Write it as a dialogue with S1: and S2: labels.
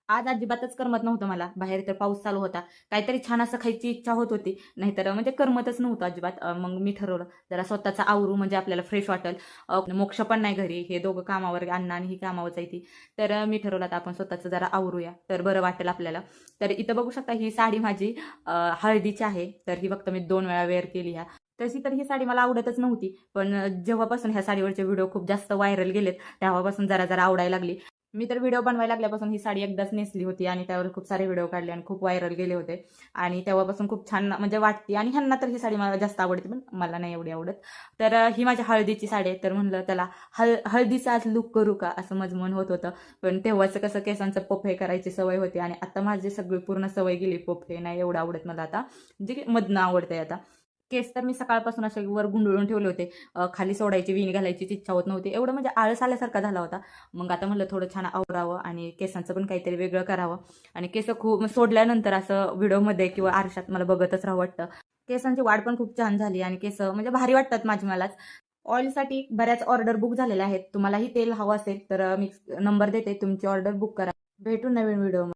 S1: आज अजिबातच करमत नव्हतं मला. बाहेर तर पाऊस चालू होता. काहीतरी छान असं खायची इच्छा होत होती. नाहीतर म्हणजे करमतच नव्हतं अजिबात. मग मी ठरवलं जरा स्वतःचा आवरू म्हणजे आपल्याला फ्रेश वाटेल. मोक्ष पण नाही घरी. हे दोघं कामावर, अण्णा आणि ही कामावर जायची. तर मी ठरवलं आता आपण स्वतःचं जरा आवरूया. तर बरं वाटेल आपल्याला. तर इथं बघू शकता ही साडी माझी हळदीची आहे. तर ही फक्त मी 2 वेळा वेअर केली ह्या. तशी तर ही साडी मला आवडतच नव्हती. पण जेव्हापासून ह्या साडीवरचे व्हिडिओ खूप जास्त व्हायरल गेलेत, तेव्हापासून जरा जरा आवडायला लागली. मी तर व्हिडिओ बनवायला लागल्यापासून ही साडी एकदाच नेसली होती आणि त्यावर खूप सारे व्हिडिओ काढले आणि खूप व्हायरल गेले होते. आणि तेव्हापासून खूप छान म्हणजे वाटते आणि ह्यांना तर ही साडी मला जास्त आवडते, पण मला नाही एवढी आवडत. तर ही माझ्या हळदीची साडी आहे. तर म्हणलं त्याला हळदीचा आज लुक करू का असं माझं मन होत होतं. पण तेव्हाचं कसं केसांचं पफे करायची सवय होती आणि आता माझी सगळी पूर्ण सवय गेली. पफे नाही एवढं आवडत मला आता, म्हणजे मधनं आवडतंय आता. केस तर मी सकाळपासून असे वर गुंडळून ठेवले होते. खाली सोडायची, विणी घालायचीच इच्छा होत नव्हती. एवढं म्हणजे आळस आल्यासारखा झाला होता. मग आता म्हणलं थोडं छान आवरावं आणि केसांचं पण काहीतरी वेगळं करावं. आणि केस खूप सोडल्यानंतर असं व्हिडिओमध्ये किंवा आरशात मला बघतच राहावं वाटतं. केसांची वाढ पण खूप छान झाली आणि केस म्हणजे भारी वाटतात माझी मलाच. ऑइलसाठी बऱ्याच ऑर्डर बुक झालेल्या आहेत. तुम्हालाही तेल हवं असेल तर मी नंबर देते. तुमची ऑर्डर बुक करा. भेटू नवीन व्हिडिओ